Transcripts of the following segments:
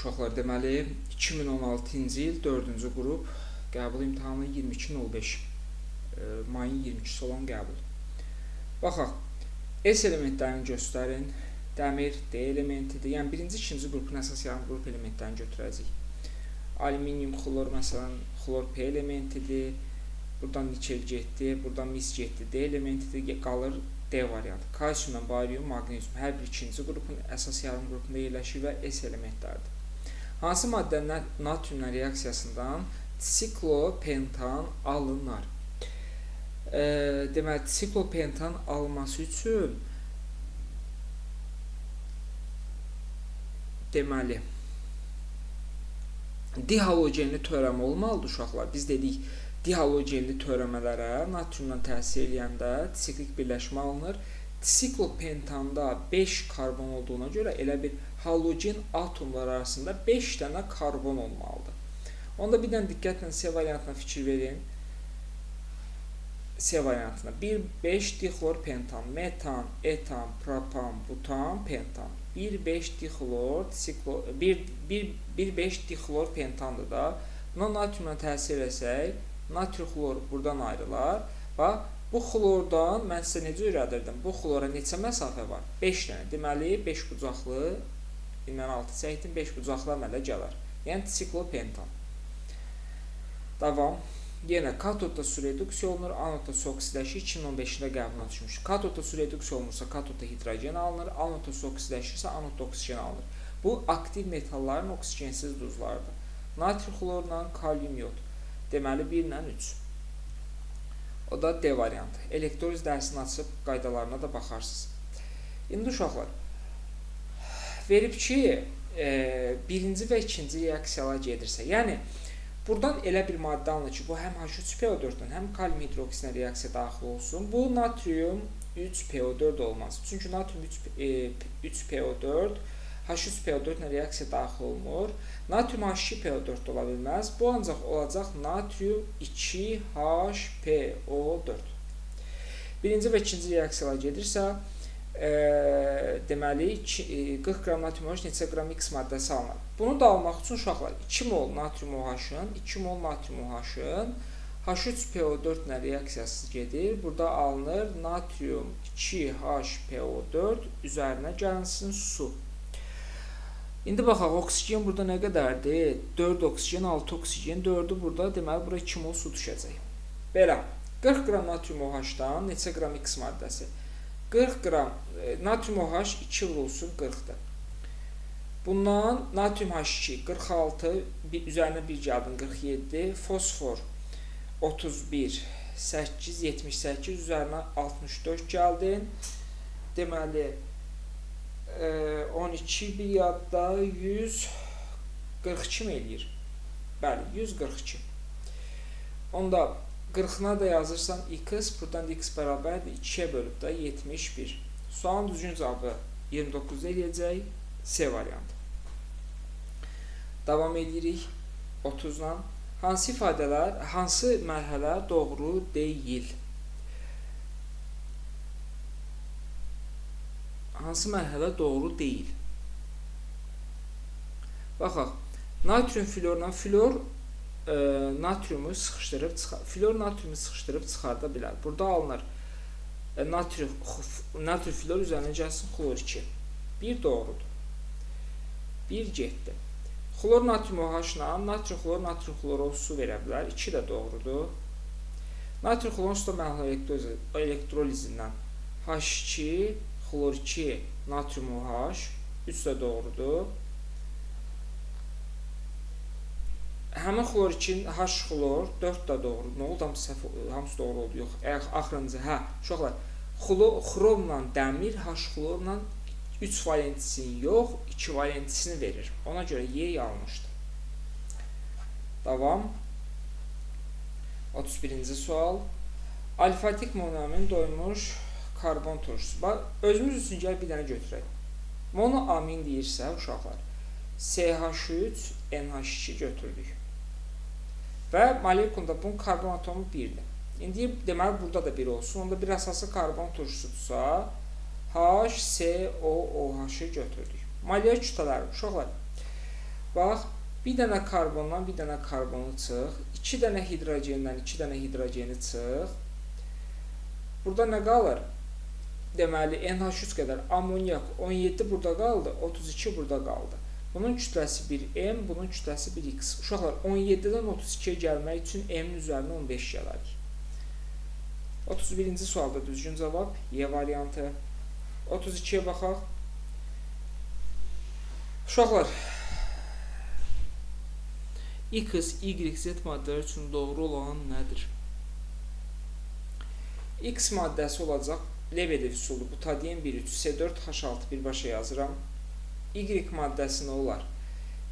Uşaqlar, deməli 2016-cı il 4-cü qrup qəbul imtahanı 22.05 mayın 22-si olan qəbul. Baxaq, S elementlərini göstərin. Dəmir D elementidir. Yəni birinci, ikinci qrupun əsas yarım qrup elementlərini götürəcəyik. Alüminium, xlor, məsələn, xlor P elementidir. Buradan nikel getdi, buradan mis getdi, D elementidir. Qalır D variantı. Kalsium, barium, maqnezium hər bir ikinci qrupun əsas yarım qrupunda yerləşir və S elementlərdir. Hansı maddə natriumla reaksiyasından siklopentan alınır? Deməli, siklopentan alınması üçün deməli dihalogenli törəmə olmalıdır uşaqlar. Biz dedik, dihalogenli törəmələrə natriumla təsir edəndə siklik birləşmə alınır. Siklopentanda 5 karbon olduğuna görə elə bir halogen atomlar arasında 5 dənə karbon olmalıdır. Onda bir dənə diqqətlə C variantına fikir verin. C variantına 1,5 dixlorpentan, metan, etan, propan, butan, pentan. 1,5 dixlor, 1,5 dixlorpentandır da. Buna natriumla təsir etsək, natrium-xlor buradan ayrılar. Bax, bu xlordan mən sizə necə öyrədirdim? Bu xlora neçə məsafə var? 5 dənə. Deməli, 5 bucaqlı, mən 6 çəkdim, 5 bucaqlı əmələ gələr. Yəni, siklopentan. Davam. Yenə katodda su reduksiya olunur, anodda su oksiləşir. 2015-də qəbuluna düşmüş. Katodda su reduksiya olunursa, katodda hidrogen alınır, anodda su oksiləşirsə, anodda oksigen alınır. Bu, aktiv metalların oksigensiz duzlardır. Natri-xlorla kalium yod. Deməli, 1 ilə 3. O da D variantı. Elektroliz dərsini açıb qaydalarına da baxarsınız. İndi uşaqlar, verib ki, birinci və ikinci reaksiyalar gedirsə, yəni, buradan elə bir maddə alınır ki, bu həm H3PO4-dən, həm kalium hidroksidlə reaksiya daxil olsun. Bu natrium 3PO4 olmaz. Çünki natrium 3PO4 H3PO4 ilə reaksiya daxil olmur. Natrium H2PO4 ola bilməz. Bu ancaq olacaq natrium 2HPO4. Birinci və ikinci reaksiyalar gedirsə, deməli 40 qram natrium OH neçə qram X maddəsi alınır. Bunu da almaq üçün uşaqlar 2 mol natrium OH-ın, 2 mol natrium OH-ın H3PO4 ilə reaksiyası gedir. Burada alınır natrium 2HPO4 üzərinə gəlinsin su. İndi baxaq, oksigen burada nə qədərdir? 4 oksigen, 6 oksigen, 4-ü burada, deməli, bura 2 mol su düşəcək. Belə, 40 qram natrium OH-dan neçə qram X maddəsi? 40 qram natrium OH 2 vurulsun 40-dır. Bundan natrium H2 46, üzərinə 1 gəldin 47, fosfor 31, 8, 78, üzərinə 64 gəldin. Deməli, 12 bir yadda 142 mi eləyir? Bəli, 142. Onda 40-na da yazırsan x, buradan x bərabərdir 2-yə bölüb də 71. Sualın düzgün cavabı 29 eləyəcək, C variantı. Davam edirik 30-dan. Hansı ifadələr, hansı mərhələ doğru deyil? Hansı mərhələ doğru deyil? Baxaq, natrium florla flor natriumu sıxışdırıb çıxarda bilər. Burada alınır natrium flor üzərinə gəlsin xlor 2. 1 doğrudur. 1 getdi. Xlor natrium OH-la natrium xlor, natrium xloroz su verə bilər. 2 də doğrudur. Natrium xlorun suda məhlul elektrolizindən H2, xlor 2, natrium OH 3 də doğrudur. Həmin xlor 2, H-xlor 4 də doğrudur. Nə oldu? Hamısı doğru oldu. Yox, axırıncı, uşaqlar, xromla dəmir H-xlorla 3 valentisini yox, 2 valentisini verir. Ona görə Y yanlışdır. Davam. 31-ci sual. Alfatik monoamin doymuş karbon turşusu. Özümüz üçün gəl bir dənə götürək. Monoamin deyirsə, uşaqlar, CH3, NH2 götürdük. Və molekulda bunun karbon atomu 1-dir. İndi deməli, burada da 1 olsun. Onda bir əsası karbon turşususa, HCOOH-ı götürdük. Molekül kütlələri, uşaqlar, Bax, bir dənə karbondan bir dənə karbonu çıx, 2 dənə hidrogendən 2 dənə hidrogeni çıx. Burada nə qalır? Deməli, NH3 qədər amonyak 17 burada qaldı, 32 burada qaldı. Bunun kütləsi 1M, bunun kütləsi 1X. Uşaqlar, 17-dən 32-yə gəlmək üçün M-in üzərinə 15 gələrik. 31-ci sualda düzgün cavab Y variantı. 32-yə baxaq. Uşaqlar, X, Y, Z maddələri üçün doğru olan nədir? X maddəsi olacaq Lebedev üsulu, butadiyen 1,3, C4H6 birbaşa yazıram. Y maddəsi nə olar?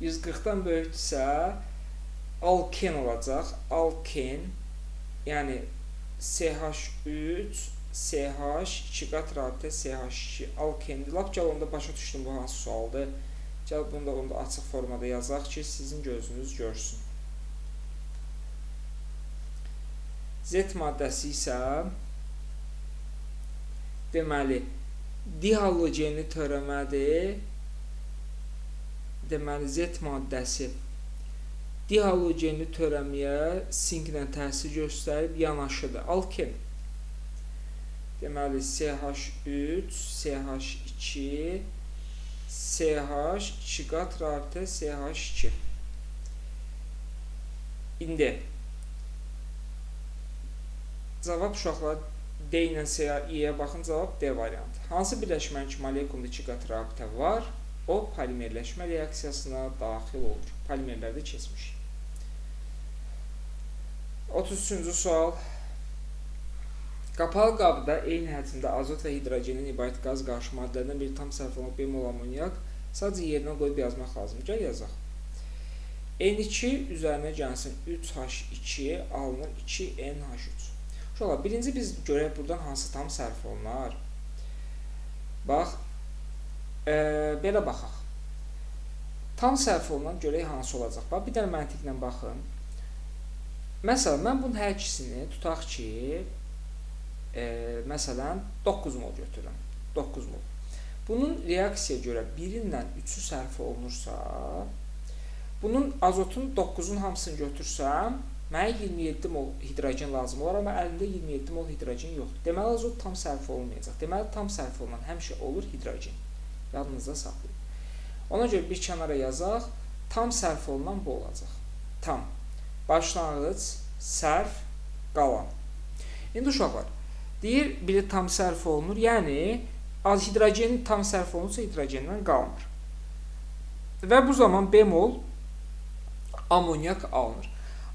140-dan böyükdürsə alken olacaq. Alken, yəni CH3, CH, 2 qat rabitə CH2, alkendir. Lap gəl onda başa düşdüm bu hansı sualdır. Gəl bunu da açıq formada yazaq ki, sizin gözünüz görsün. Z maddəsi isə deməli dihalogeni törəmədir. Deməli, Z maddəsi dihalogeni törəməyə sinklə təsir göstərib yanaşıdır. Alken. Deməli, CH3, CH2, CH, 2 qat rabitə CH2. İndi cavab uşaqlar D ilə İ-yə baxın, cavab D variantı. Hansı birləşmənin ki, molekulunda 2 qat rabitə var? O, polimerləşmə reaksiyasına daxil olur. Polimerlərdə keçmiş. 33-cü sual. Qapalı qabda eyni həcmdə azot və hidrogenin ibarət qaz qarşı maddələrdən bir tam sərf olunub bemol amonyak sadəcə yerinə qoyub yazmaq lazım. Gəl yazaq. N2 üzərinə gəlsin 3H2 alınır 2NH3. Uşaqlar, birinci biz görək buradan hansı tam sərf olunar. Bax, belə baxaq. Tam sərf olunan görək hansı olacaq. Bax, bir dənə məntiqlə baxın. Məsələn, mən bunun hər ikisini tutaq ki, məsələn, 9 mol götürürəm. 9 mol. Bunun reaksiyaya görə 1-dən 3-ü sərf olunursa, bunun azotun 9-un hamısını götürsəm, mənə 27 mol hidrogen lazım olar, amma əlimdə 27 mol hidrogen yoxdur. Deməli, azot tam sərf olunmayacaq. Deməli, tam sərf olunan həmişə olur hidrogen. Yadınızda saxlayın. Ona görə bir kənara yazaq, tam sərf olunan bu olacaq. Tam. Başlanğıc, sərf, qalan. İndi uşaqlar, deyir, biri tam sərf olunur, yəni hidrogenin tam sərf olunursa hidrogendən qalmır. Və bu zaman bemol amonyak alınır.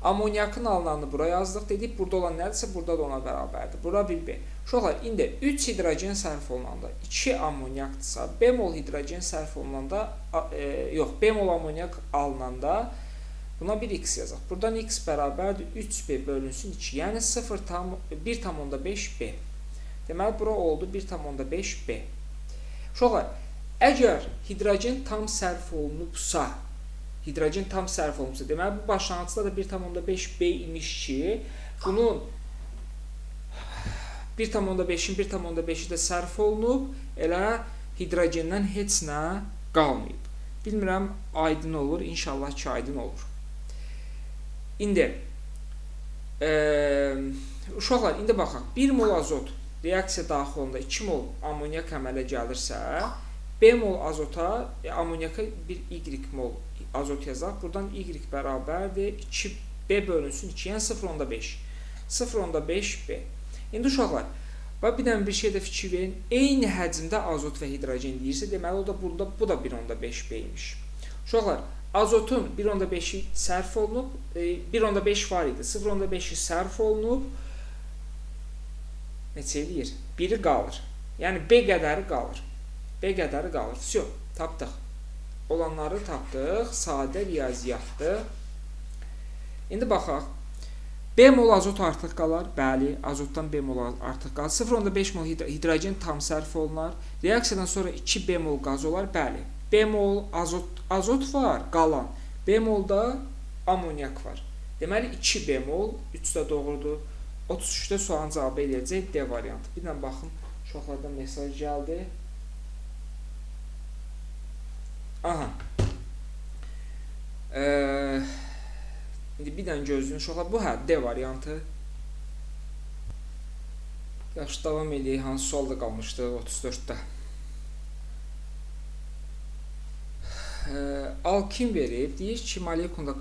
Amonyakın alınanını bura yazdıq. Dedik, burada olan nədirsə, burada da ona bərabərdir. Bura 1B. Uşaqlar, indi 3 hidrogen sərf olunanda 2 amonyakdırsa, bemol hidrogen sərf olunanda, bemol amonyak alınanda buna bir X yazaq. Buradan X bərabərdir 3B bölünsün 2. Yəni 1,5B. Deməli, bura oldu 1,5B. Uşaqlar, əgər hidrogen tam sərf olunubsa, deməli, bu başlanğıcda da 1,5B imiş ki, bunun 1,5-in 1,5-i də sərf olunub, elə hidrogendən heç nə qalmayıb. Bilmirəm, aydın olur, inşallah ki, aydın olur. İndi, uşaqlar, indi baxaq, 1 mol azot reaksiya daxilində 2 mol amonyak əmələ gəlirsə, B mol azota, amonyaka bir Y mol azot yazaq. Buradan Y bərabərdir 2B bölünsün 2, yəni 0,5. 0,5B. İndi uşaqlar, bir dənə bir şeydə fikir verin. Eyni həcmdə azot və hidrogen deyirsə, deməli, o da burada, bu da 1,5B imiş. Uşaqlar, azotun 1,5-i sərf olunub, 1,5 var idi, 0,5-i sərf olunub, neçə eləyir? Biri qalır. Yəni, B qədəri qalır. B qədəri qalır. Всё, tapdıq. Olanları tapdıq. Sadə riyaziyyatdır. İndi baxaq. B mol azot artıq qalar. Bəli, azotdan B mol artıq qalar. 0,5 mol hidrogen tam sərf olunar. Reaksiyadan sonra 2 B mol qaz olar. Bəli. B mol azot var, qalan. B molda amonyak var. Deməli, 2 B mol, 3 də doğrudur. 33-də sualın cavabı eləyəcək D variantı. Bir dənə baxın, uşaqlardan mesaj gəldi. Aha. İndi bir dənə gözləyin uşaqlar. Bu D variantı. Yaxşı, davam edək. Hansı sualda qalmışdı? 34-də. Alkin verib. Deyir ki, molekulunda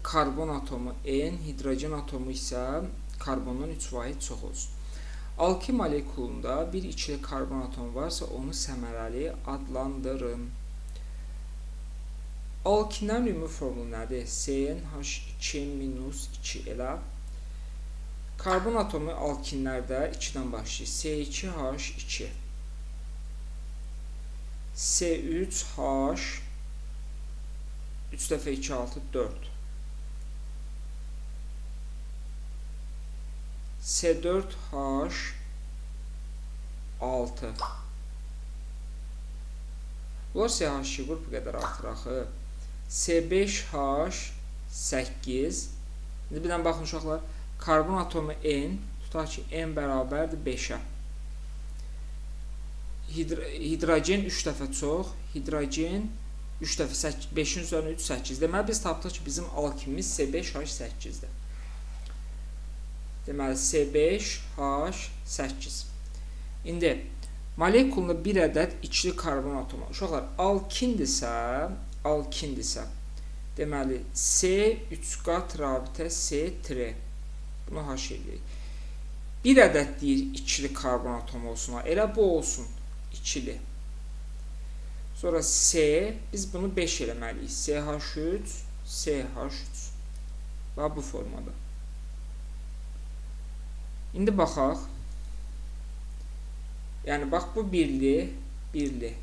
karbon atomu N, hidrogen atomu isə karbondan 3 vahid çox olsun. Alkin molekulunda bir ikili karbon atomu varsa onu səmərəli adlandırın. Alkinlərin ümumi formulu nədir? CnH2-2 elə. Karbon atomu alkinlərdə 2-dən başlayır. C2H2 C3H 3 dəfə 2 6 4 C4H 6. Bunlar CH2 qrupu qədər artır axı. C5H 8. İndi bir dənə baxın uşaqlar. Karbon atomu N, tutaq ki N bərabərdir 5-ə. Hidrogen 3 dəfə çox. Hidrogen 3 dəfə 5-in üzərinə 3 8. Deməli biz tapdıq ki bizim alkinimiz C5H8-dir. Deməli C5H8. İndi molekulunda bir ədəd ikili karbon atomu. Uşaqlar, alkindirsə, deməli C 3 qat rabitə C3. Bunu H eləyək. Bir ədəd deyir ikili karbon atomu olsun. Elə bu olsun. İkili. Sonra C, biz bunu 5 eləməliyik. CH3, CH3. Və bu formada. İndi baxaq. Yəni, bax, bu birli, ikili,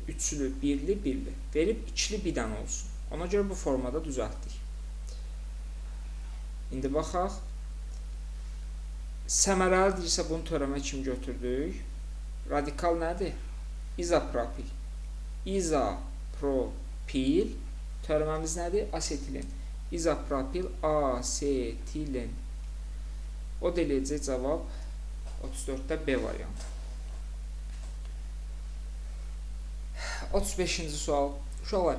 üçlü, birli. Verib ikili bir dənə olsun. Ona görə bu formada düzəltdik. İndi baxaq. Səmərəli deyirsə, bunu törəmə kimi götürdük. Radikal nədir? İzopropil. İzopropil. Törəməmiz nədir? Asetilin. İzopropil, asetilin. O da eləyəcək cavab 34-də B variantı. 35-ci sual. Uşaqlar,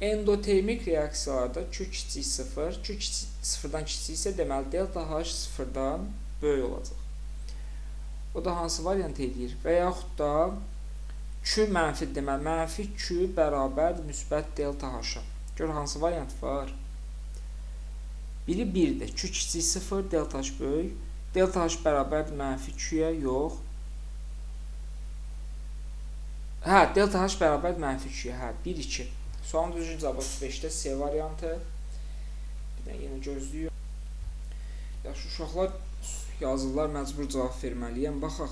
endotermik reaksiyalarda Q kiçik 0, Q sıfırdan kiçik isə deməli delta H sıfırdan böyük olacaq. O da hansı variant edir? Və yaxud da Q mənfi deməli, mənfi Q bərabərdir müsbət delta H-a. Gör, hansı variant var? Biri 1-dir. Q kiçik 0, delta H böyük. Delta H bərabərdir mənfi Q-yə, yox. Hə, delta H bərabərdir mənfi Q-yə, hə, 1, 2. Sualın düzgün cavabı 35-də C variantı. Bir də yenə gözləyir. Yaxşı, uşaqlar yazırlar, məcbur cavab verməliyəm. Baxaq.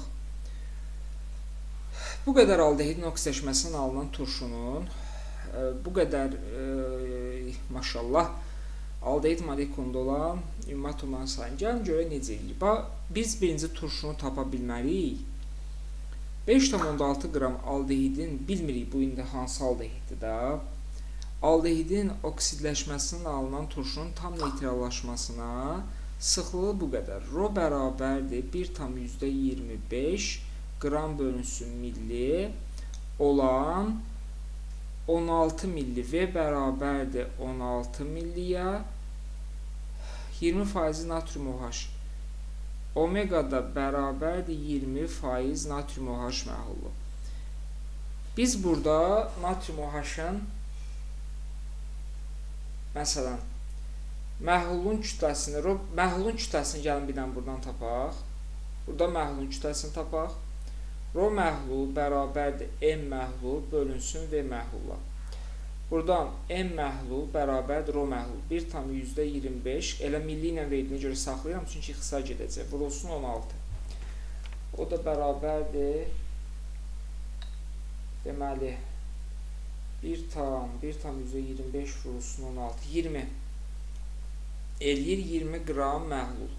Bu qədər aldehidin oksidləşməsindən alınan turşunun, bu qədər, maşallah, aldehid molekulunda olan ümumi atomların sayını gəlin görə necə eləyir. Biz birinci turşunu tapa bilməliyik. 5,6 qram aldehidin, bilmirik bu indi hansı aldehiddir də, aldehidin oksidləşməsindən alınan turşunun tam neytrallaşmasına sıxlığı bu qədər. Rho bərabərdir 1,25 qram bölünsün milli olan 16 milli V bərabərdir 16 milliyə 20% natrium OH. Omega da bərabərdir 20% natrium OH məhlulu. Biz burada natrium OH-ın məsələn məhlulun kütləsini gəlin bir dənə buradan tapaq. Burada məhlulun kütləsini tapaq. Rho məhlulu bərabərdir M məhlul bölünsün V məhlula. Buradan M məhlul bərabərdir Rho məhlul 1,25. Elə milli ilə verdiyinə görə saxlayıram, çünki xısa gedəcək. Vurulsun 16. O da bərabərdir deməli 1,25 vurulsun 16. 20 eləyir 20 qram məhlul.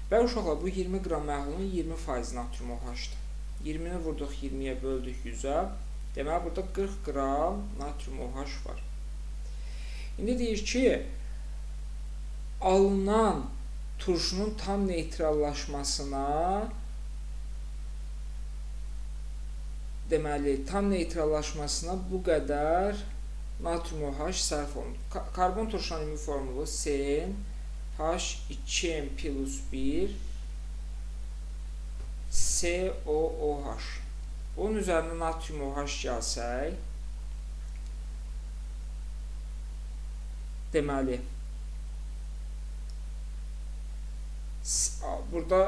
Və uşaqlar, bu 20 qram məhlulun 20% natrium OH-dır. 20-ni vurduq 20-yə böldük 100-ə. Deməli, burada 40 qram natrium OH var. İndi deyir ki, alınan turşunun tam neytrallaşmasına deməli, tam neytrallaşmasına bu qədər natrium OH sərf olunur. Karbon turşunun ümumi formulu CnH2n plus 1 COOH. Onun üzərində natrium OH gəlsək, deməli, burada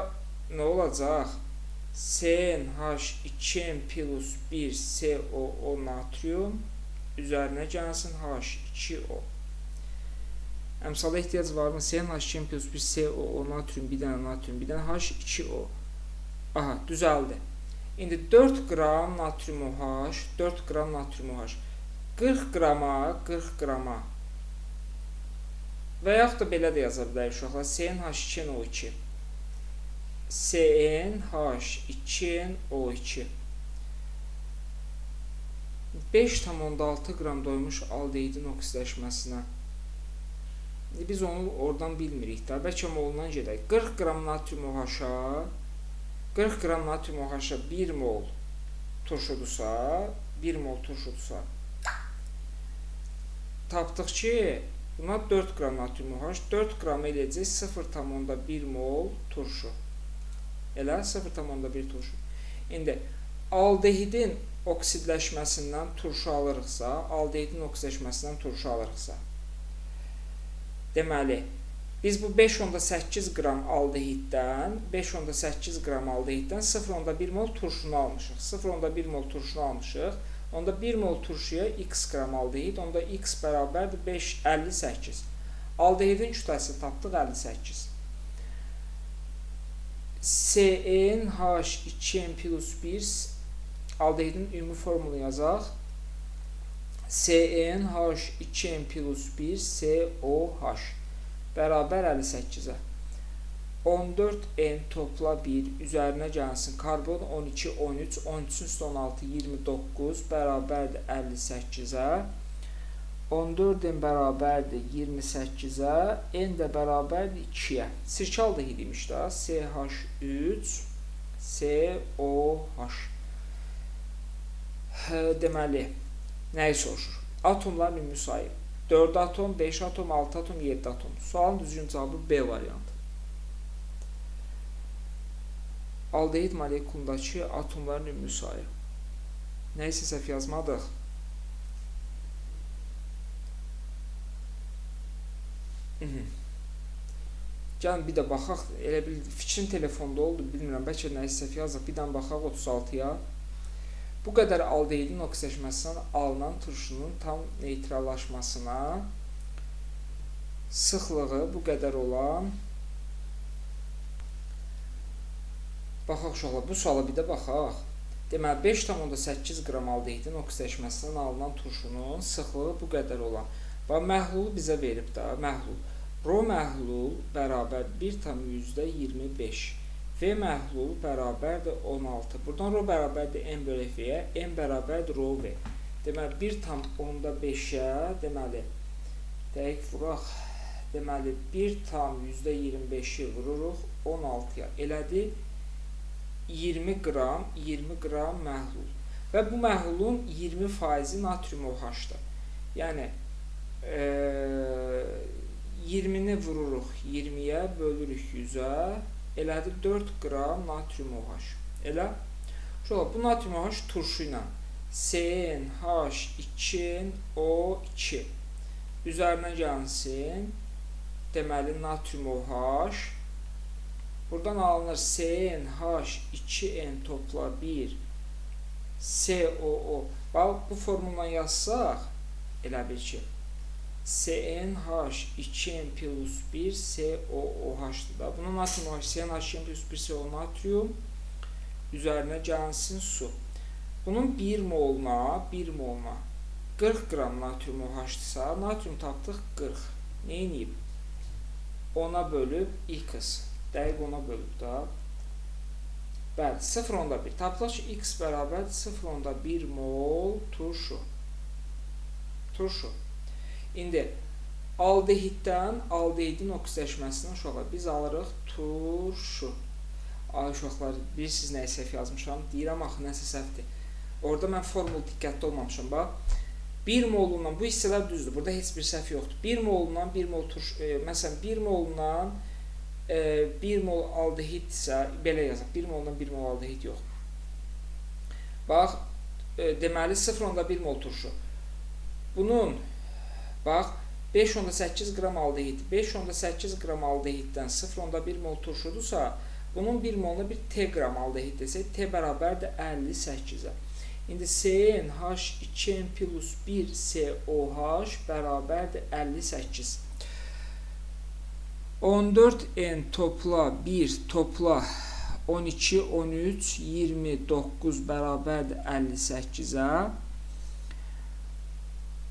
nə olacaq? CnH2n plus 1 COO natrium üzərinə gəlsin H2O. Əmsala ehtiyac varmı? CnH2n plus 1 COO natrium, bir dənə natrium, bir dənə H2O. Aha, düzəldi. İndi 4 qram natrium OH, 4 qram natrium OH 40 qrama və yaxud da belə də yaza bilərik uşaqlar, CnH2NO2 CnH2NO2 5,6 qram doymuş aldehidin oksidləşməsinə. Biz onu oradan bilmirik də. Bəlkə molundan gedək. 40 qram natrium OH-a 40 qram natrium OH-a 1 mol turşudursa, 1 mol turşudursa, tapdıq ki, buna 4 qram natrium OH, 4 qram eləyəcək 0,1 mol turşu. Elə 0,1 turşu. İndi aldehidin oksidləşməsindən turşu alırıqsa, deməli, biz bu 5,8 qram aldehiddən 0,1 mol turşunu almışıq. 0,1 mol turşunu almışıq. Onda 1 mol turşuya x qram aldehid, onda x bərabərdir 58. Aldehidin kütləsi tapdıq 58. CnH2n plus 1 aldehidin ümumi formulu yazaq. CnH2n plus 1 COH bərabər 58-ə. 14n topla 1 üzərinə gəlsin. Karbon 12, 13, 13-ün üstü 16, 29 bərabərdir 58-ə. 14n bərabərdir 28-ə. N də bərabərdir 2-yə. Sirkə aldehid imiş də. CH3 COH. Deməli, nəyi soruşur? Atomların ümumi sayı. 4 atom, 5 atom, 6 atom, 7 atom. Sualın düzgün cavabı B variantı. Aldehid molekulundakı atomların ümumi sayı. Nəysə səhv yazmadıq. Gəlin bir də baxaq. Elə bil fikrim telefonda oldu, bilmirəm. Bəlkə nəysə səhv yazıq. Bir dən baxaq 36-ya. Bu qədər aldehidin oksidləşməsindən alınan turşunun tam neytrallaşmasına sıxlığı bu qədər olan. Baxaq uşaqlar, bu suala bir də baxaq. Deməli, 5,8 qram aldehidin oksidləşməsindən alınan turşunun sıxlığı bu qədər olan. Bax, məhlulu bizə verib də, məhlul. Rho məhlul bərabər 1,25. V məhlul bərabərdir 16. Buradan rho bərabərdir n bölü v-yə, n bərabərdir rho v. Deməli, 1,5-ə, deməli, dəqiq vuraq. Deməli, 1,25-i vururuq 16-ya. Elədi 20 qram məhlul. Və bu məhlulun 20% natrium OH-dır. Yəni, 20-ni vururuq 20-yə, bölürük 100-ə. Elədi 4 qram natrium OH. Elə. Şöyle, bu natrium OH turşu ilə CnH2NO2 üzərinə gəlsin. Deməli, natrium OH. Buradan alınır CnH2n topla 1 COO. Bax, bu formulla yazsaq, elə bil ki, CnH2n plus 1 COOH-dır da. Bunun natrium OH, CnH2n plus 1 CO natrium üzərinə gəlsin su. Bunun 1 moluna 40 qram natrium OH-dırsa, natrium tapdıq 40. Neyiniyib? 10-a bölüb x. Dəqiq 10-a bölüb da. Bəli, 0,1. Tapdıq ki, x bərabər 0,1 mol turşu. İndi aldehiddən aldehidin oksidləşməsindən uşaqlar biz alırıq turşu. Ay uşaqlar, bilirsiniz nəyə səhv yazmışam? Deyirəm axı nəsə səhvdir. Orada mən formul diqqətli olmamışam. Bax, 1 molundan bu hissələr düzdür. Burada heç bir səhv yoxdur. 1 molundan 1 mol məsələn 1 molundan 1 mol aldehid isə belə yazaq. 1 molundan 1 mol aldehid yox. Bax, deməli 0.1 mol turşu. Bunun bax 5.8 qram aldehid. 5.8 qram aldehiddən 0.1 mol turşudursa, bunun 1 moluna bir T qram aldehid desək, T bərabərdir 58-ə. İndi CnH2n plus 1 COH bərabərdir 58. 14n topla 1 topla 12, 13, 29 bərabərdir 58-ə.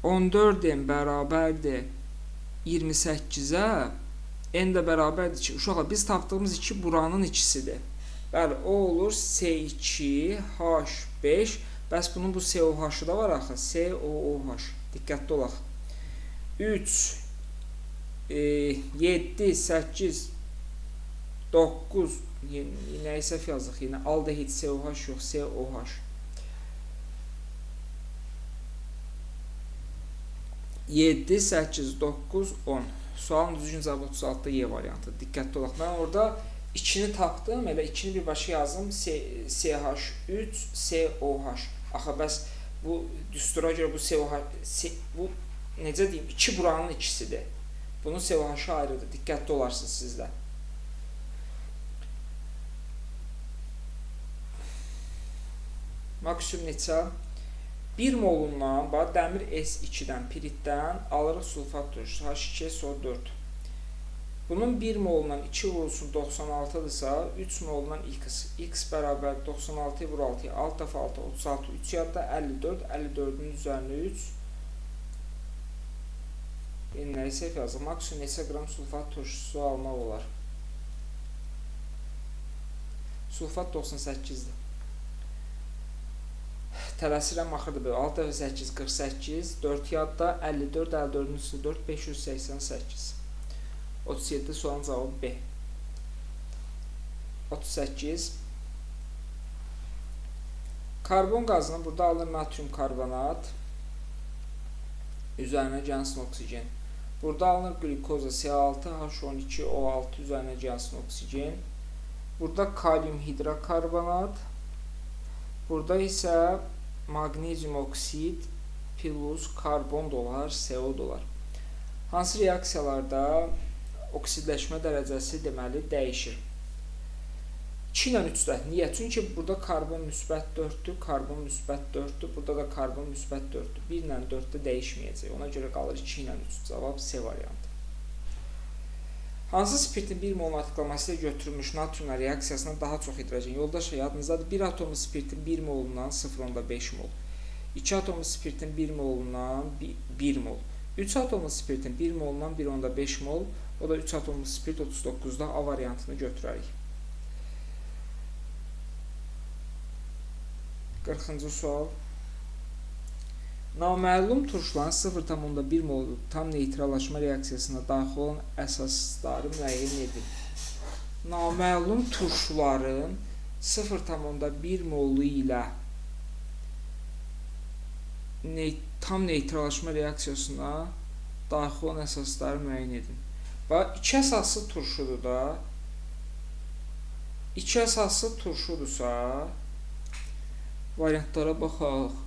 14n bərabərdir 28-ə. N də bərabərdir ki, uşaqlar biz tapdığımız 2 buranın ikisidir. Bəli, o olur C2, H5. Bəs bunun bu COH-ı da var axı. COOH. Diqqətli olaq. 3, 7, 8, 9, nəysə yazdıq yenə. Aldehid COH yox, COH. 7, 8, 9, 10. Sualın düzgün cavabı 36 Y variantı. Diqqətli olaq. Mən orada 2-ni tapdım. Elə 2-ni birbaşa yazdım. CH3, COH. Axı, bəs bu düstura görə bu COH, bu necə deyim, 2 buranın ikisidir. Bunun COH-ı ayrıdır. Diqqətli olarsınız sizdə. Maksimum neçə? 1 molundan, dəmir S2-dən, piritdən alırıq sulfat turşusu H2SO4. Bunun 1 molundan 2 vurulsun 96-dırsa, 3 molundan x bərabər 96-yı vur 6-ya, 6 dəfə 6, 36, 3 yadda 54, 54-ün üzərinə 3. Nəyisə yazıq, maksimum neçə qram sulfat turşusu almaq olar? Sulfat 98-dir. Tələsirəm axırda belə, 6 dəfə 8, 48, 4 yadda 54, 54-ün üstü 4, 588. 37 sualın cavabı B. 38. Karbon qazının burada alınır natrium karbonat. Üzərinə gəlsin oksigen. Burada alınır glikoza C6, H12, O6 üzərinə gəlsin oksigen. Burada kalium hidrokarbonat. Burada isə magnezium oksid plus karbon dolar, CO dolar. Hansı reaksiyalarda oksidləşmə dərəcəsi deməli dəyişir? 2 ilə 3-də. Niyə? Çünki burada karbon müsbət 4-dür, karbon müsbət 4-dür, burada da karbon müsbət 4-dür. 1 ilə 4-də dəyişməyəcək. Ona görə qalır 2 ilə 3. Cavab C variantı. Hansı spirtin 1 molun atıklaması ilə götürülmüş natriumla reaksiyasına daha çox hidrojen? Yoldaşlar, yadınızdadır, 1 atomlu spirtin 1 molundan 0.5 mol. 2 atomlu spirtin 1 molundan 1 mol. 3 atomlu spirtin 1 molundan 1.5 mol. O da 3 atomlu spirit 39-da A variantını götürərik. 40-cı sual. Naməlum turşuların 0.1 mol tam neytrallaşma reaksiyasına daxil olan əsasları müəyyən edin. Naməlum turşuların 0.1 molu ilə tam neytrallaşma reaksiyasına daxil olan əsasları müəyyən edin. Bax, 2 əsaslı turşudur da. 2 əsaslı turşudursa, variantlara baxaq.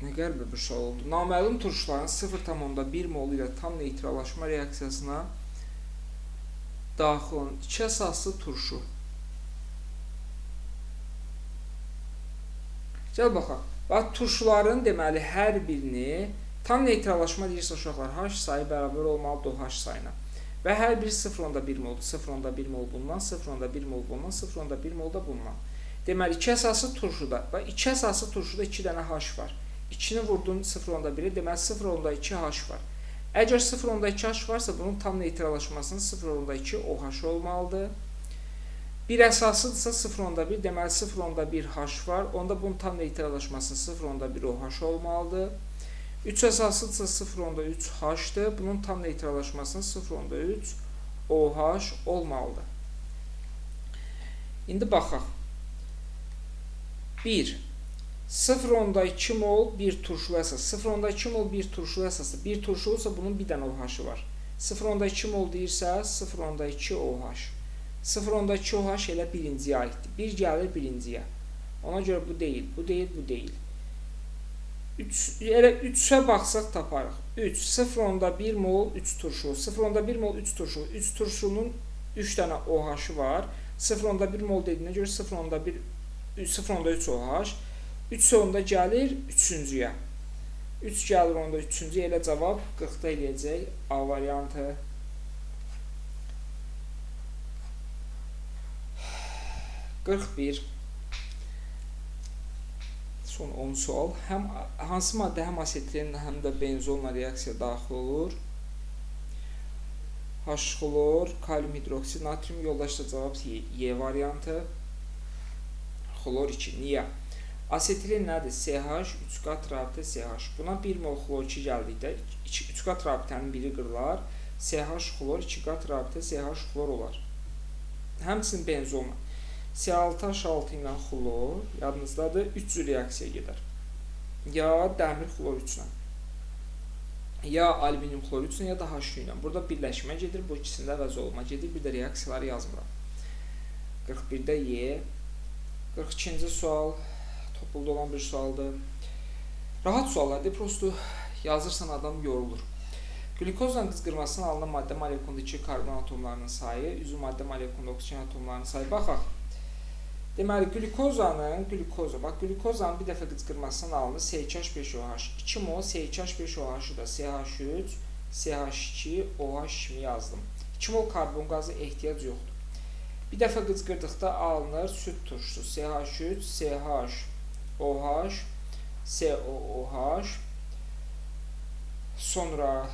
Nə qəribə bir sual oldu. Naməlum turşuların 0.1 mol ilə tam neytrallaşma reaksiyasına daxil olan 2 əsaslı turşu. Gəl baxaq. Bax, turşuların deməli hər birini tam neytrallaşma deyirsə uşaqlar, H sayı bərabər olmalıdır o H sayına. Və hər biri 0.1 moldur. 0.1 mol bundan, 0.1 mol bundan, 0.1 mol da bundan. Deməli, 2 əsaslı turşuda, bax, 2 əsaslı turşuda 2 dənə H var. 2-ni vurdun 0.1-ə, deməli 0.2 H var. Əgər 0.2 H varsa, bunun tam neytrallaşmasının 0.2 OH olmalıdır. Bir əsasıdırsa 0.1, deməli 0.1 H var. Onda bunun tam neytrallaşmasının 0.1 OH olmalıdır. 3 əsasıdırsa 0.3 H-dır. Bunun tam neytrallaşmasının 0.3 OH olmalıdır. İndi baxaq. 1. 0,2 mol bir turşulu əsas. 0,2 mol bir turşulu əsasdır. Bir turşulsa bunun bir dənə OH-ı var. 0,2 mol deyirsə 0,2 OH. 0,2 OH elə birinciyə aiddir. Bir gəlir birinciyə. Ona görə bu deyil, bu deyil, bu deyil. Elə 3-ə baxsaq taparıq. 3, 0,1 mol 3 turşulu. 0,1 mol 3 turşulu. 3 turşulunun 3 dənə OH-ı var. 0,1 mol dediyinə görə 0,3 OH. 3 sonunda gəlir 3-cüyə. 3 gəlir onda 3-cüyə, elə cavab 40-da eləyəcək A variantı. Son 10 sual. Hansı maddə həm asetilin, həm də benzonla reaksiya daxil olur? H-xlor, kalium hidroksid, natrium, yoldaşda cavab Y variantı. Xlor 2. Niyə? Asetilin nədir? CH, 3 qat rabitə CH. Buna 1 mol xlor 2 gəldikdə 3 qat rabitənin biri qırılar. CH xlor 2 qat rabitə CH xlor olar. Həmçinin benzonla. C6H6 ilə xlor, yadınızdadır, 3 cür reaksiya gedər. Ya dəmir xlor 3 ilə, ya alüminium xlor 3 ilə, ya da H2 ilə. Burada birləşmə gedir, bu ikisində əvəz olma gedir. Bir də reaksiyaları yazmıram. 41-də Y. 42-ci sual topulda olan bir sualdır. Rahat suallardır, prosto yazırsan adam yorulur. Glukozla qızqırmasının alınan maddə molekulundakı karbon atomlarının sayı, üzü maddə molekulunda oksigen atomlarının sayı. Baxaq. Deməli, glukozanın bir dəfə qızqırmasının alınır CH5OH. 2 mol CH5OH-ı da CH3, CH2, OH kimi yazdım. 2 mol karbon qazı ehtiyac yoxdur. Bir dəfə qızqırdıqda alınır süd turşusu CH3, CHOH, COOH. Sonra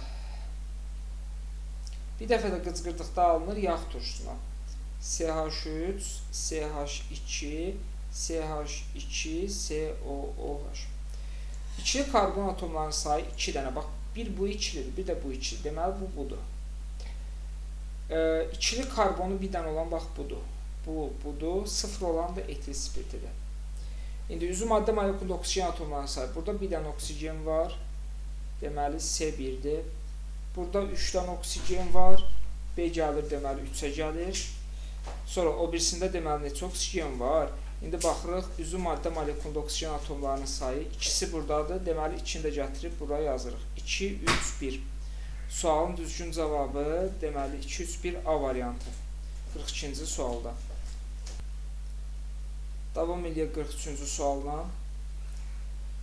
bir dəfə də qızqırdıqda alınır yağ turşusuna. CH3, CH2, CH2, COOH. İkili karbon atomlarının sayı 2 dənə. Bax, bir bu ikilidir, bir də bu ikili. Deməli, bu budur. İkili karbonu bir dənə olan, bax, budur. Bu budur. 0 olan da etil spirtidir. İndi üzü maddə molekulunda oksigen atomlarının sayı. Burada bir dənə oksigen var. Deməli, C1-dir. Burada 3 dənə oksigen var. B gəlir, deməli, 3-ə gəlir. Sonra o birisində deməli neçə oksigen var. İndi baxırıq, üzü maddə molekulunda oksigen atomlarının sayı. İkisi buradadır. Deməli, ikini də gətirib buraya yazırıq. 2, 3, 1. Sualın düzgün cavabı, deməli, 2, 3, 1 A variantı. 42-ci sualda. Davam edək 43-cü sualdan.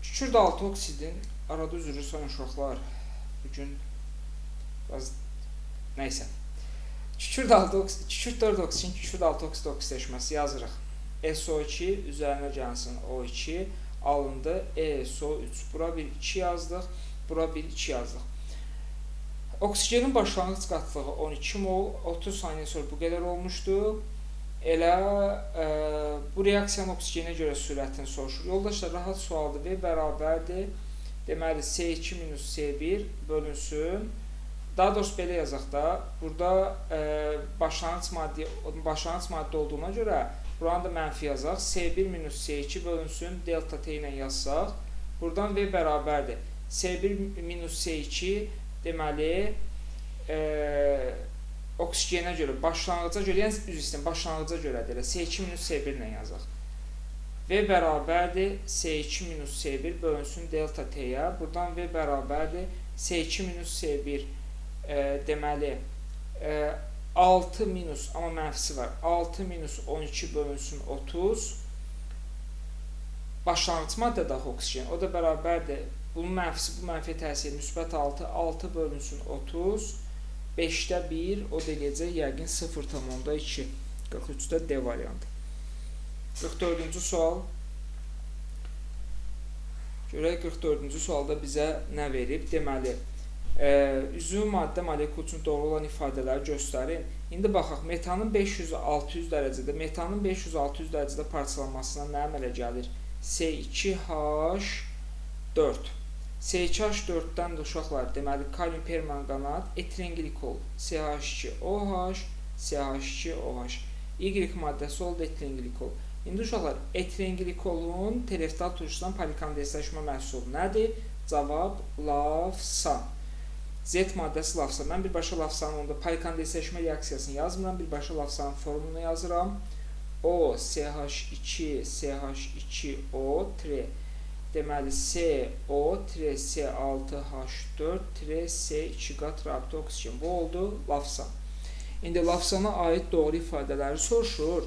Kükürt 6 oksidin, arada üzülürsən uşaqlar, bugün biraz, neysə. Kükürt 4 oksidin, kükürt 6 oksid oksidləşməsi yazırıq. SO2 üzərinə gəlsin O2 alındı, ESO3. Bura bir 2 yazdıq, bura bir 2 yazdıq. Oksigenin başlanğıc qatlığı 12 mol, 30 saniyə sonra bu qədər olmuşdu. Elə bu reaksiyanın oksigenə görə sürətini soruşur. Yoldaşlar, rahat sualdır və bərabərdir. Deməli, C2 minus C1 bölünsün. Daha doğrusu belə yazaq da, burada başlanğıc maddə olduğuna görə buranı da mənfi yazaq. C1 minus C2 bölünsün, delta T ilə yazsaq. Buradan V bərabərdir. C1 minus C2 deməli, oksigenə görə, başlanğıca görə, yəni üz istəyən başlanğıca görədir. C2 minus C1 ilə yazaq. V bərabərdir C2 minus C1 bölünsün delta T-yə. Buradan V bərabərdir C2 minus C1 deməli 6 minus, amma mənfisi var, 6 minus 12 bölünsün 30. Başlanğıc maddə daxil oksigen, o da bərabərdir. Bunun mənfisi, bu mənfiyə təsir, müsbət 6, 6 bölünsün 30. 5-də 1, o da eləyəcək yəqin 0,2. 43-də D variantı. 44-cü sual. Görək 44-cü sualda bizə nə verib? Deməli, üzvü maddə molekulu üçün doğru olan ifadələri göstərin. İndi baxaq, metanın 500-600 dərəcədə, metanın 500-600 dərəcədə parçalanmasına nə əmələ gəlir? C2H4. C2H4-dən də uşaqlar, deməli, kalium permanganat, etilen glikol, CH2OH, CH2OH. Y maddəsi oldu etilen glikol. İndi uşaqlar, etilen glikolun tereftal turşudan polikondensləşmə məhsulu nədir? Cavab Lavsan. Z maddəsi Lavsan. Mən birbaşa Lavsanın onda polikondensləşmə reaksiyasını yazmıram. Birbaşa Lavsanın formulunu yazıram. O, CH2, CH2O3. Deməli, CO-C6H4-C2 qat rabitə oksigen. Bu oldu Lavsan. İndi Lavsana aid doğru ifadələri soruşur.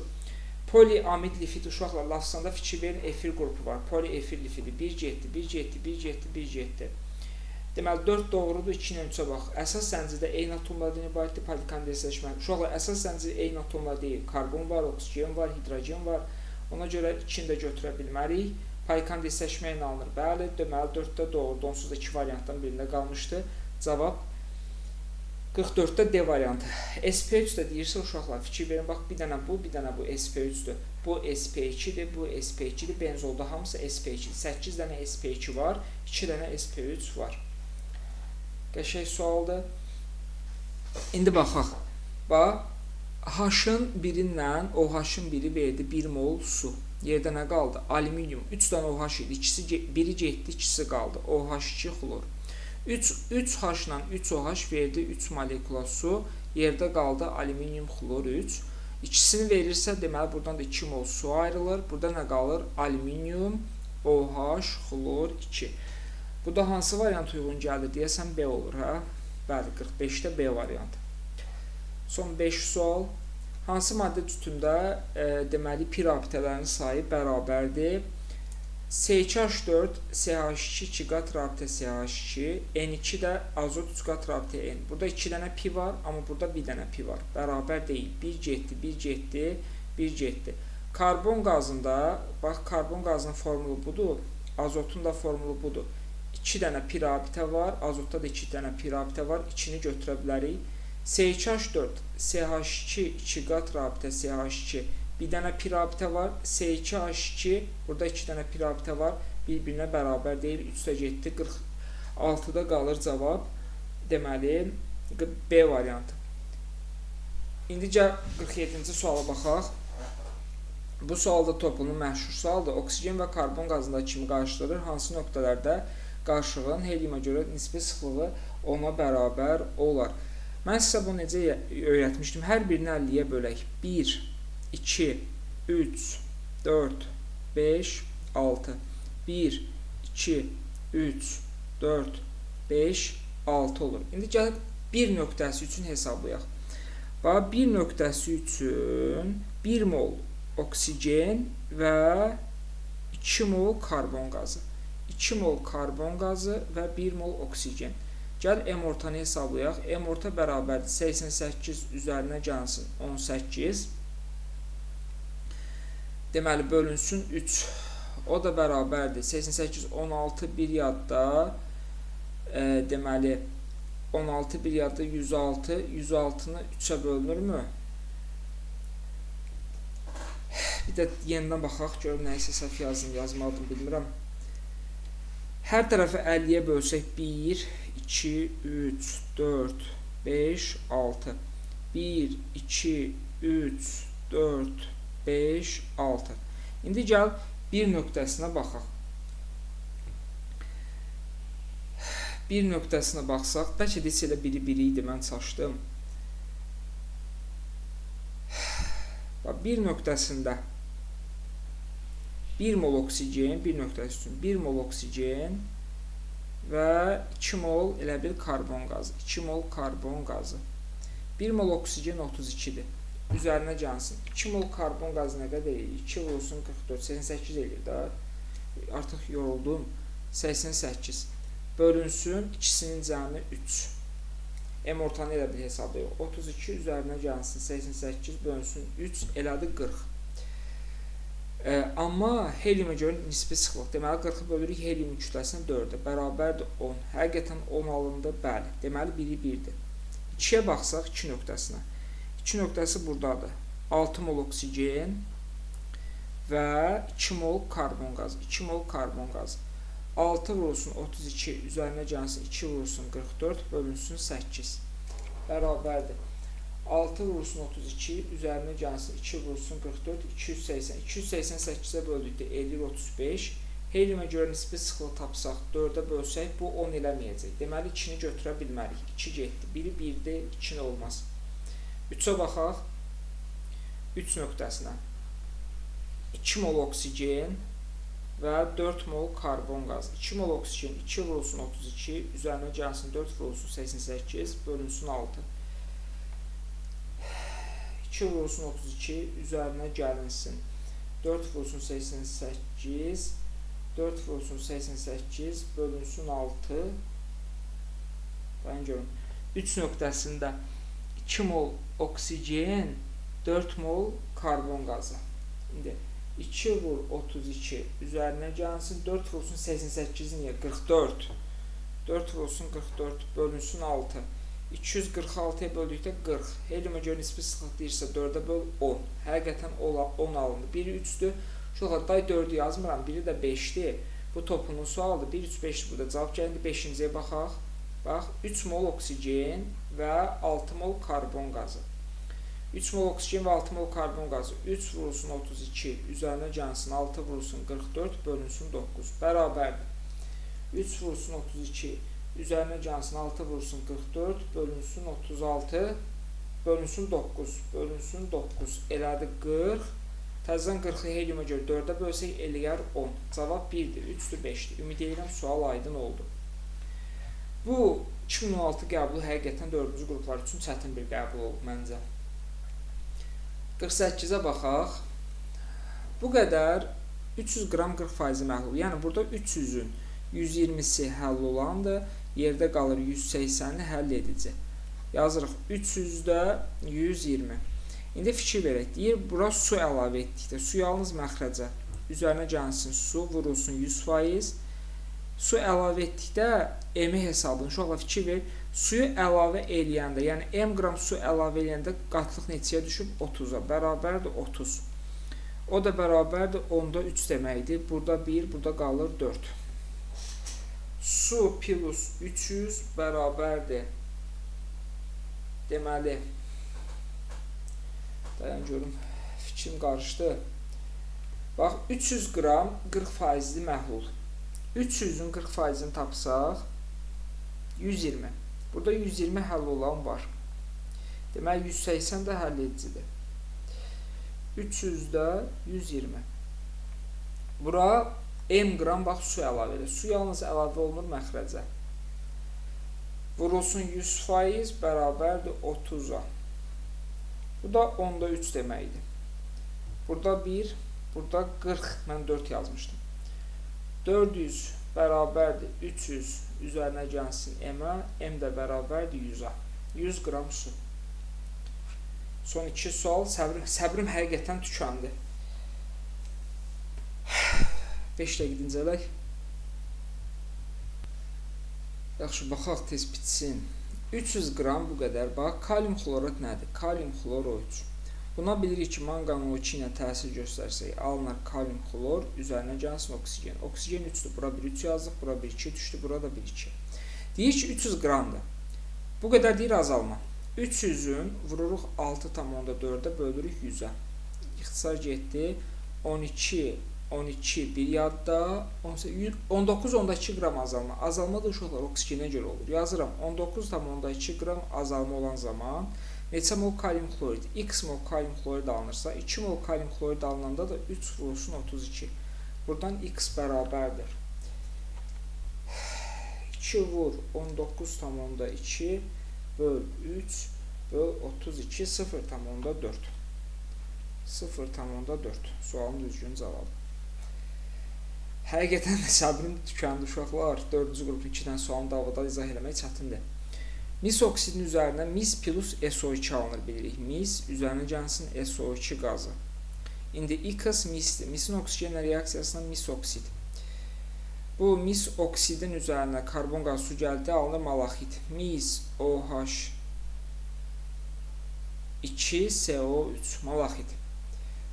Poliamid lifid uşaqlar, Lavsanda fikir verin, efir qrupu var. Poliefir lifidi 1,7. Deməli, 4 doğrudur, 2 ilə 3-ə bax. Əsas zəncirdə eyni atomlardan ibarətdir polikondensləşmə. Uşaqlar, əsas zəncir eyni atomlar deyil. Karbon var, oksigen var, hidrogen var. Ona görə 2-ni də götürə bilmərik. Polikondensləşmə ilə alınır. Bəli, deməli 4-də doğrudur. Onsuz da 2 variantdan birində qalmışdı. Cavab 44-də D variantı. SP3 də deyirsə uşaqlar, fikir verin. Bax, bir dənə bu, SP3-dür. Bu SP2-dir, bu SP2-dir. Benzolda hamısı SP2-dir. 8 dənə SP2 var, 2 dənə SP3 var. Qəşəng sualdır. İndi baxaq. Bax, H-ın birindən OH-ın biri verdi 1 mol su. Yerdə nə qaldı? Alüminium. 3 dənə OH idi. Biri getdi, ikisi qaldı. OH2 xlor. 3H-la 3OH verdi 3 molekula su. Yerdə qaldı alüminium xlor 3. İkisini verirsə, deməli, buradan da 2 mol su ayrılır. Burada nə qalır? Alüminium, OH, xlor 2. Bu da hansı variant uyğun gəlir? Deyəsən B olur, hə? Bəli, 45-də B variantı. Son 5 sual. Hansı maddə tütündə deməli pi rabitələrinin sayı bərabərdir? C2H4, CH2 2 qat rabitə CH2, N2 də azot 3 qat rabitə N. Burada 2 dənə pi var, amma burada 1 dənə pi var. Bərabər deyil. 1 getdi. Karbon qazında, bax, karbon qazının formulu budur, azotun da formulu budur. 2 dənə pi rabitə var, azotda da 2 dənə pi rabitə var, 2-ni götürə bilərik. C2H4, CH2 2 qat rabitə CH2, bir dənə pi rabitə var, C2H2, burada 2 dənə pi rabitə var, bir-birinə bərabər deyil, 3-də getdi, 46-da qalır cavab, deməli, B variantı. İndi 47-ci suala baxaq. Bu sualda toplunun məşhur sualdır. Oksigen və karbon qazında kimi qarşılanır? Hansı nöqtələrdə qarşılığın heliuma görə nisbi sıxlığı ona bərabər olar? Mən sizə bunu necə öyrətmişdim? Hər birini 50-yə bölək. 1, 2, 3, 4, 5, 6. 1, 2, 3, 4, 5, 6 olur. İndi gəlib bir nöqtəsi üçün hesablayaq. Bax, bir nöqtəsi üçün 1 mol oksigen və 2 mol karbon qazı. 2 mol karbon qazı və 1 mol oksigen. Gəl M ortanı hesablayaq. M orta bərabərdir 88 üzərinə gəlsin 18. Deməli, bölünsün 3. O da bərabərdir 88, 16 bir yadda. Deməli, 16 bir yadda 106. 106-nı 3-ə bölünürmü? Bir də yenidən baxaq, görüm nəysə səhv yazmadım, bilmirəm. Hər tərəfi 50-yə bölsək 1, 2, 3, 4, 5, 6. 1, 2, 3, 4, 5, 6. İndi gəl bir nöqtəsinə baxaq. Bir nöqtəsinə baxsaq, bəlkə desə elə biri idi, mən çaşdım. Bir nöqtəsində 1 mol oksigen, bir nöqtəsi üçün 1 mol oksigen və 2 mol elə bir karbon qazı. 2 mol karbon qazı. 1 mol oksigen 32-dir. Üzərinə gəlsin. 2 mol karbon qazı nə qədər eləyir? 2 vurulsun 44, 88 eləyir də. Artıq yoruldum. 88. Bölünsün, ikisinin cəmi 3. M ortanı elə bir hesablayıq. 32 üzərinə gəlsin 88, bölünsün 3, elədi 40. Amma heliuma görə nisbi sıxlıq. Deməli, 40-ı bölürük helium kütləsinə 4-ə. Bərabərdir 10. Həqiqətən 10 alındı, bəli. Deməli, biri 1-dir. 2-yə baxsaq, 2 nöqtəsinə. 2 nöqtəsi buradadır. 6 mol oksigen və 2 mol karbon qazı. 2 mol karbon qazı. 6 vurulsun 32, üzərinə gəlsin 2 vurulsun 44, bölünsün 8. Bərabərdir. 6 vurulsun 32 üzərinə gəlsin 2 vurulsun 44 280. 288-ə böldükdə eləyir 35. Helium'a görə nisbi sıxlıq tapsaq 4-ə bölsək bu 10 eləməyəcək. Deməli 2-ni götürə bilmərik. 2 getdi. Biri 1-dir, 2-ni olmaz. 3-ə baxaq. 3 nöqtəsinə. 2 mol oksigen və 4 mol karbon qazı. 2 mol oksigen 2 vurulsun 32 üzərinə gəlsin 4 vurulsun 88 bölünsün 6. 2 vurulsun 32 üzərinə gəlinsin 4 vurulsun 88 4 vurulsun 88 bölünsün 6. Ben görün. 3 nöqtəsində 2 mol oksigen 4 mol karbon qazı. İndi 2 vur 32 üzərinə gəlsin 4 vurulsun 88 niyə 44 4 vurulsun 44 bölünsün 6. 246'ya böldükdə 40. Helium'a görə nisbi sıxlıq deyirsə 4'ə böl 10. Həqiqətən 10 alındı. Biri 3'dür. Şu hatta 4'ü yazmıram. Biri də 5'dir. Bu topunun sualıdır. 1, 3, 5'dir burada cavab gəldi. 5-ciyə baxaq. Bax 3 mol oksigen və 6 mol karbon qazı. 3 mol oksigen və 6 mol karbon qazı. 3 vurulsun 32 üzərinə gəlsin 6 vurulsun 44 bölünsün 9 bərabərdir. 3 vurulsun 32 üzərinə gəlsin 6 vurulsun 44 bölünsün 36 bölünsün 9 bölünsün 9 elədi 40. Təzədən 40'ı helium'a görə 4'ə bölsək eləyər 10. Cavab 1'dir, 3'dür, 5'dir. Ümid edirəm sual aydın oldu. Bu 2016 qəbulu həqiqətən 4-cü qruplar üçün çətin bir qəbul oldu məncə. 48'ə baxaq. Bu qədər 300 qram 40% məhlul. Yəni burada 300'ün 120'si həll olandır. Yerdə qalır 180'ni həll edici. Yazırıq 300'də 120. İndi fikir verək. Deyir, bura su əlavə etdikdə, su yalnız məxrəcə üzərinə gəlsin, su vurulsun 100%. Su əlavə etdikdə M-i hesabını, uşaqlar fikir ver, suyu əlavə eləyəndə, yəni M qram su əlavə eləyəndə qatlıq neçəyə düşüb? 30'a, bərabərdir 30. O da bərabərdir 10'da 3 deməkdir. Burada 1, burada qalır 4. Su plus 300 bərabərdir. Deməli, dayan görüm, fikrim qarışdı. Bax, 300 qram 40%li məhlul. 300'ün 40%'ni tapsaq, 120. Burada 120 həll olan var. Deməli, 180 də həll edicidir. 300'də 120. Bura M qram bax, su əlavə edir. Su yalnız əlavə olunur məxrəcə. Vurulsun 100% bərabərdir 30'a. Bu da 10'da 3 deməkdir. Burada 1, burada 40, mən 4 yazmışdım. 400 bərabərdir 300 üzərinə gəlsin M-ə, M də bərabərdir 100'a. 100 qram su. Son 2 sual, səbrim həqiqətən tükandı. 5 dəqiqə dincələk. Yaxşı, baxaq tez bitsin. 300 qram bu qədər. Bax, kalium xlorat nədir? Kalium xlor O3. Buna bilirik ki, manqan O2 ilə təsir göstərsək, alınır kalium xlor, üzərinə gəlsin oksigen. Oksigen 3'dür. Bura 1, 3 yazdıq, bura 1, 2 düşdü, bura da 1, 2. Deyir ki, 300 qramdır. Bu qədər deyir azalma. 300'ün vururuq 6,4'ə bölürük 100'ə. İxtisar getdi. 12, 1 yadda, 19,2 qram azalma. Azalma da uşaqlar oksigenə görə olur. Yazıram, 19,2 qram azalma olan zaman neçə mol kalium klorid? X mol kalium klorid alınırsa, 2 mol kalium klorid alınanda da 3 vurulsun 32. Buradan X bərabərdir. 2 vur 19,2 böl 3 böl 32 0,4. 0,4. Sualın düzgün cavabı. Həqiqətən də səbrim tükandı uşaqlar. 4-cü qrupun 2 dənə sualını davada izah eləmək çətindir. Mis oksidinin üzərinə mis plus SO2 alınır bilirik. Mis üzərinə gəlsin SO2 qazı. İndi X misdir. Misin oksigenlə reaksiyasına mis oksid. Bu mis oksidin üzərinə karbon qazı su gəldi, alınır malakit. Mis OH 2 CO3 malakit.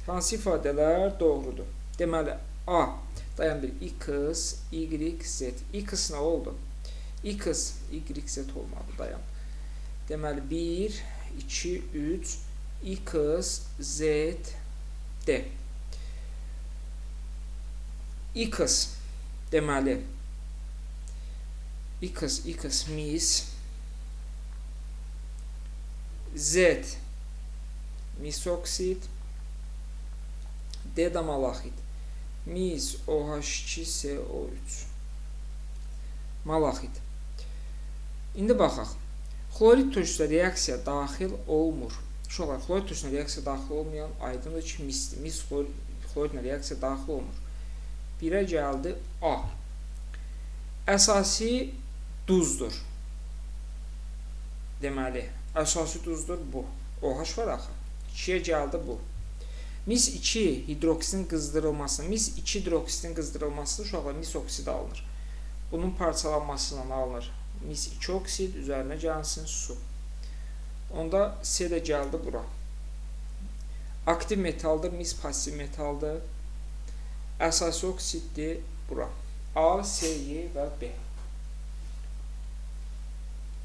Hansı ifadələr doğrudur? Deməli A. Dayan bir X, Y, Z. X nə oldu? X, Y, Z olmadı. Dayan. Deməli 1, 2, 3, X, Z, D. X deməli X mis, Z misoksid, D də malaxit. Mis OH2SO3 malaxit. İndi baxaq. Xlorid turşusuna reaksiya daxil olmur. Uşaqlar, xlorid turşusuna reaksiya daxil olmayan aydındır ki, misdir. Mis xloridlə reaksiya daxil olmur. 1-ə gəldi A. Əsasi duzdur. Deməli, əsasi duzdur bu. OH var axı. 2-yə gəldi bu. Mis 2 hidroksidin qızdırılması, mis 2 hidroksidin qızdırılması uşaqlar mis oksidi alınır. Bunun parçalanmasından alınır. Mis 2 oksid, üzərinə gəlsin su. Onda C də gəldi bura. Aktiv metaldır, mis pasiv metaldır. Əsasi oksiddir bura. A, C, Y və B.